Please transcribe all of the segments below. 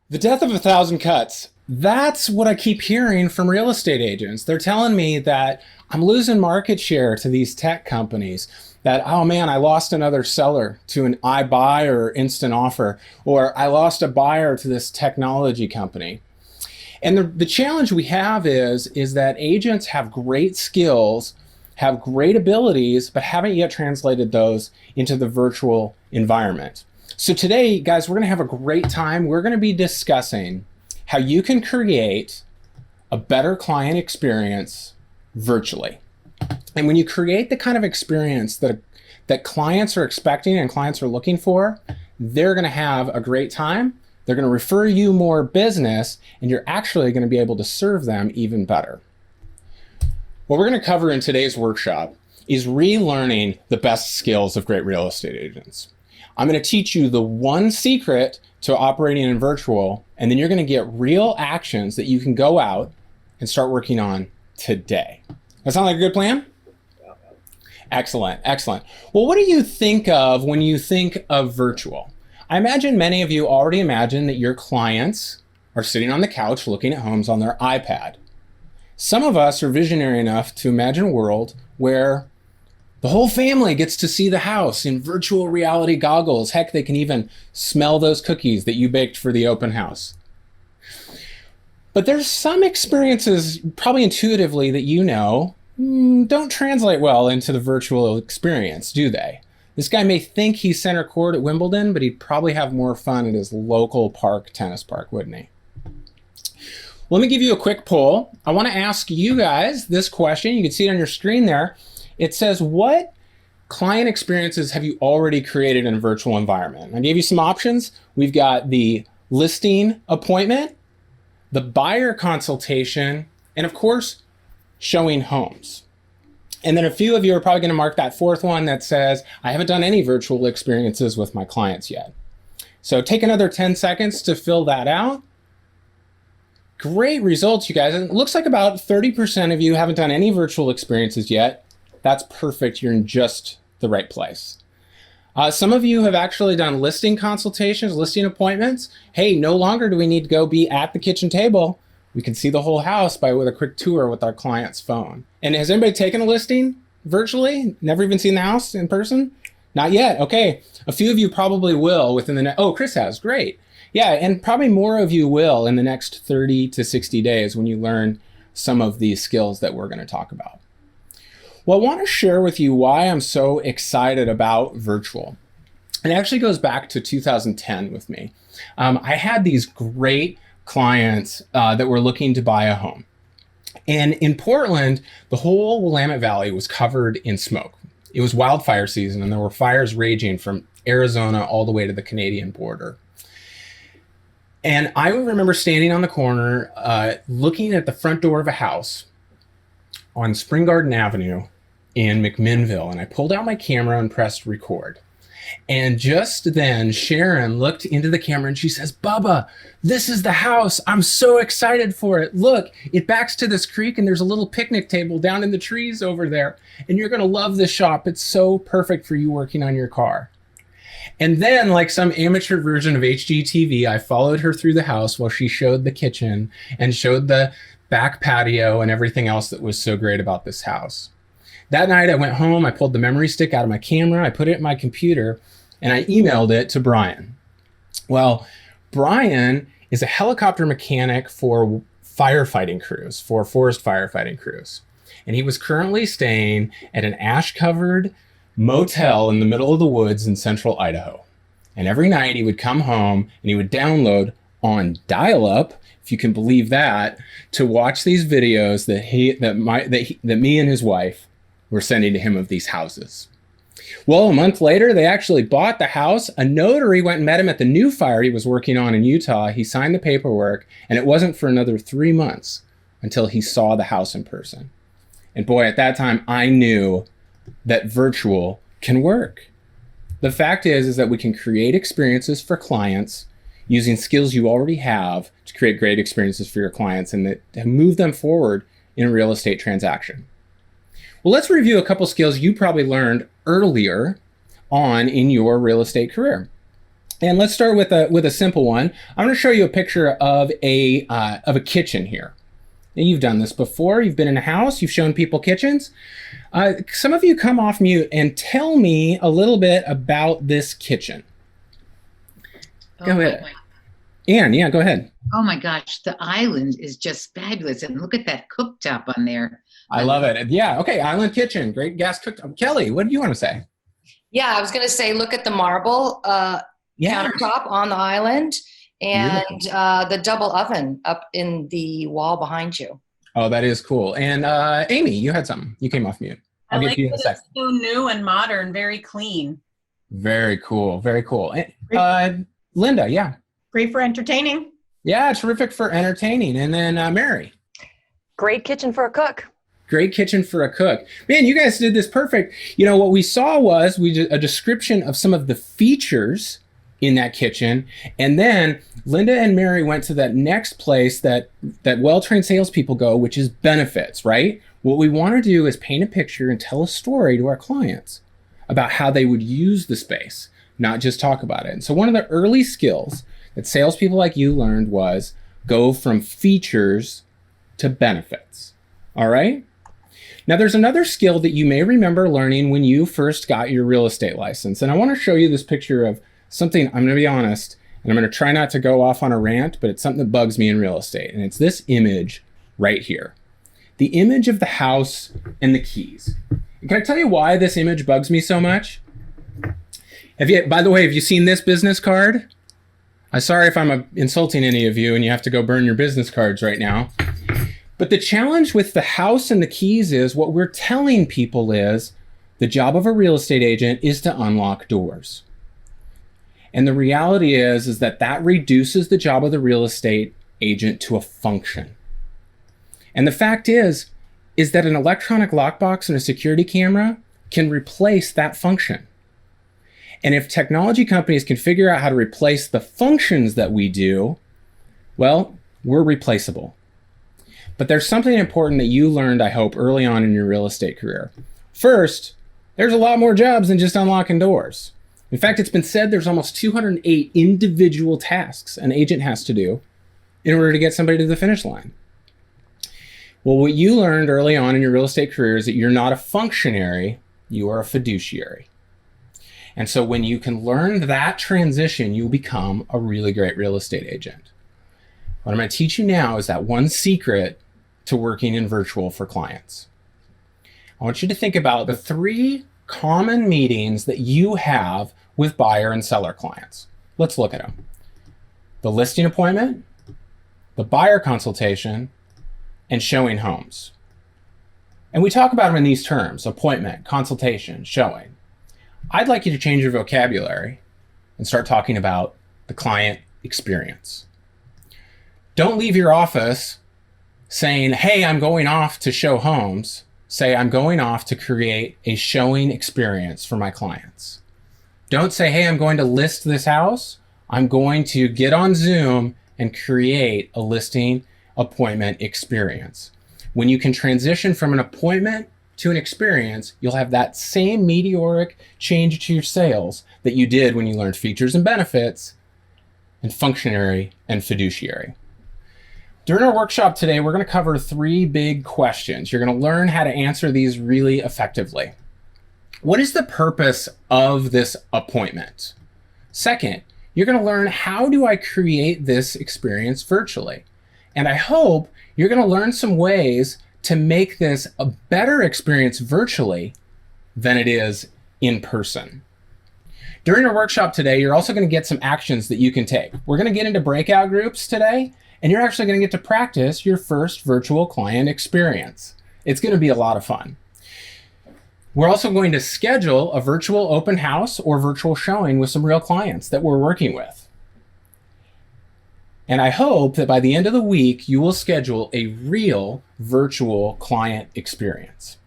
The death of a thousand cuts. That's what I keep hearing from real estate agents. They're telling me that I'm losing market share to these tech companies. That, oh man, I lost another seller to an iBuy or instant offer, or I lost a buyer to this technology company. And the challenge we have is that agents have great skills, have great abilities, but haven't yet translated those into the virtual environment. So today, guys, we're going to have a great time. We're going to be discussing how you can create a better client experience virtually. And when you create the kind of experience that clients are expecting and clients are looking for, they're going to have a great time. They're going to refer you more business, and you're actually going to be able to serve them even better. What we're going to cover in today's workshop is relearning the best skills of great real estate agents. I'm going to teach you the one secret to operating in virtual, and then you're going to get real actions that you can go out and start working on today. That sound like a good plan? Excellent, excellent. Well, what do you think of when you think of virtual? I imagine many of you already imagine that your clients are sitting on the couch looking at homes on their iPad. Some of us are visionary enough to imagine a world where the whole family gets to see the house in virtual reality goggles. Heck, they can even smell those cookies that you baked for the open house. But there's some experiences, probably intuitively, that you know don't translate well into the virtual experience, do they? This guy may think he's center court at Wimbledon, but he'd probably have more fun at his local tennis park, wouldn't he? Let me give you a quick poll. I want to ask you guys this question. You can see it on your screen there. It says, what client experiences have you already created in a virtual environment? I gave you some options. We've got the listing appointment, the buyer consultation, and of course, showing homes. And then a few of you are probably going to mark that fourth one that says, I haven't done any virtual experiences with my clients yet. So take another 10 seconds to fill that out. Great results, you guys. It looks like about 30% of you haven't done any virtual experiences yet. That's perfect. You're in just the right place. Some of you have actually done listing consultations, listing appointments. Hey, no longer do we need to go be at the kitchen table. We can see the whole house with a quick tour with our client's phone. And has anybody taken a listing virtually? Never even seen the house in person? Not yet. Okay. A few of you probably will within the next. Oh, Chris has. Great. Yeah, and probably more of you will in the next 30 to 60 days when you learn some of these skills that we're going to talk about. Well, I want to share with you why I'm so excited about virtual. It actually goes back to 2010 with me. I had these great clients that were looking to buy a home. And in Portland, the whole Willamette Valley was covered in smoke. It was wildfire season, and there were fires raging from Arizona all the way to the Canadian border. And I remember standing on the corner, looking at the front door of a house on Spring Garden Avenue in McMinnville. And I pulled out my camera and pressed record. And just then, Sharon looked into the camera and she says, Bubba, this is the house. I'm so excited for it. Look, it backs to this creek and there's a little picnic table down in the trees over there. And you're going to love this shop. It's so perfect for you working on your car. And then, like some amateur version of HGTV, I followed her through the house while she showed the kitchen and showed the back patio and everything else that was so great about this house. That night I went home, I pulled the memory stick out of my camera, I put it in my computer, and I emailed it to Brian. Well, Brian is a helicopter mechanic for firefighting crews, for forest firefighting crews. And he was currently staying at an ash-covered motel in the middle of the woods in central Idaho. And every night he would come home and he would download on dial-up, if you can believe that, to watch these videos that me and his wife were sending to him of these houses. Well, a month later, they actually bought the house. A notary went and met him at the new fire he was working on in Utah. He signed the paperwork, and it wasn't for another 3 months until he saw the house in person. And boy, at that time, I knew that virtual can work. The fact is that we can create experiences for clients using skills you already have to create great experiences for your clients and that move them forward in a real estate transaction. Well, let's review a couple skills you probably learned earlier on in your real estate career. And let's start with a simple one. I'm going to show you a picture of a kitchen here. Now, you've done this before. You've been in a house. You've shown people kitchens. Some of you come off mute and tell me a little bit about this kitchen. Go ahead. Ann, yeah, go ahead. Oh my gosh, the island is just fabulous. And look at that cooktop on there. I love it. Yeah, okay, island kitchen, great gas cooktop. Kelly, what do you want to say? Yeah, I was going to say, look at the marble countertop on the island and the double oven up in the wall behind you. Oh, that is cool. And Amy, you had something. You came off mute. I like that it's so new and modern, very clean. Very cool. Very cool. Linda, yeah. Great for entertaining. Yeah, terrific for entertaining. And then Mary. Great kitchen for a cook. Great kitchen for a cook. Man, you guys did this perfect. You know, what we saw was a description of some of the features in that kitchen. And then Linda and Mary went to that next place that well-trained salespeople go, which is benefits, right? What we want to do is paint a picture and tell a story to our clients about how they would use the space, not just talk about it. And so one of the early skills that salespeople like you learned was go from features to benefits. All right? Now, there's another skill that you may remember learning when you first got your real estate license. And I want to show you this picture of something, I'm going to be honest, and I'm going to try not to go off on a rant, but it's something that bugs me in real estate. And it's this image right here. The image of the house and the keys. And can I tell you why this image bugs me so much? By the way, have you seen this business card? I'm sorry if I'm insulting any of you and you have to go burn your business cards right now. But the challenge with the house and the keys is what we're telling people is the job of a real estate agent is to unlock doors. And the reality is that reduces the job of the real estate agent to a function. And the fact is that an electronic lockbox and a security camera can replace that function. And if technology companies can figure out how to replace the functions that we do, well, we're replaceable. But there's something important that you learned, I hope, early on in your real estate career. First, there's a lot more jobs than just unlocking doors. In fact, it's been said there's almost 208 individual tasks an agent has to do in order to get somebody to the finish line. Well, what you learned early on in your real estate career is that you're not a functionary, you are a fiduciary. And so when you can learn that transition, you'll become a really great real estate agent. What I'm going to teach you now is that one secret to working in virtual for clients. I want you to think about the 3 common meetings that you have with buyer and seller clients. Let's look at them. The listing appointment, the buyer consultation, and showing homes. And we talk about them in these terms: appointment, consultation, showing. I'd like you to change your vocabulary and start talking about the client experience. Don't leave your office saying, hey, I'm going off to show homes. Say, I'm going off to create a showing experience for my clients. Don't say, hey, I'm going to list this house. I'm going to get on Zoom and create a listing appointment experience. When you can transition from an appointment to an experience, you'll have that same meteoric change to your sales that you did when you learned features and benefits and functionary and fiduciary. During our workshop today, we're going to cover 3 big questions. You're going to learn how to answer these really effectively. What is the purpose of this appointment? Second, you're going to learn, how do I create this experience virtually? And I hope you're going to learn some ways to make this a better experience virtually than it is in person. During our workshop today, you're also going to get some actions that you can take. We're going to get into breakout groups today, and you're actually going to get to practice your first virtual client experience. It's going to be a lot of fun. We're also going to schedule a virtual open house or virtual showing with some real clients that we're working with. And I hope that by the end of the week, you will schedule a real virtual client experience.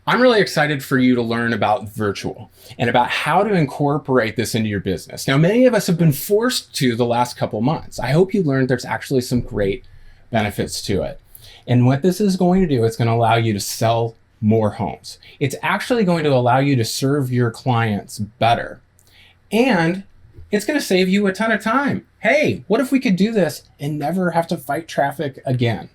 I'm really excited for you to learn about virtual and about how to incorporate this into your business. Now, many of us have been forced to the last couple months. I hope you learned there's actually some great benefits to it. And what this is going to do, it's going to allow you to sell more homes. It's actually going to allow you to serve your clients better. And it's going to save you a ton of time. Hey, what if we could do this and never have to fight traffic again?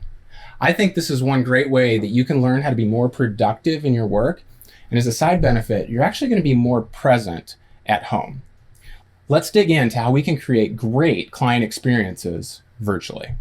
I think this is one great way that you can learn how to be more productive in your work. And as a side benefit, you're actually going to be more present at home. Let's dig into how we can create great client experiences virtually.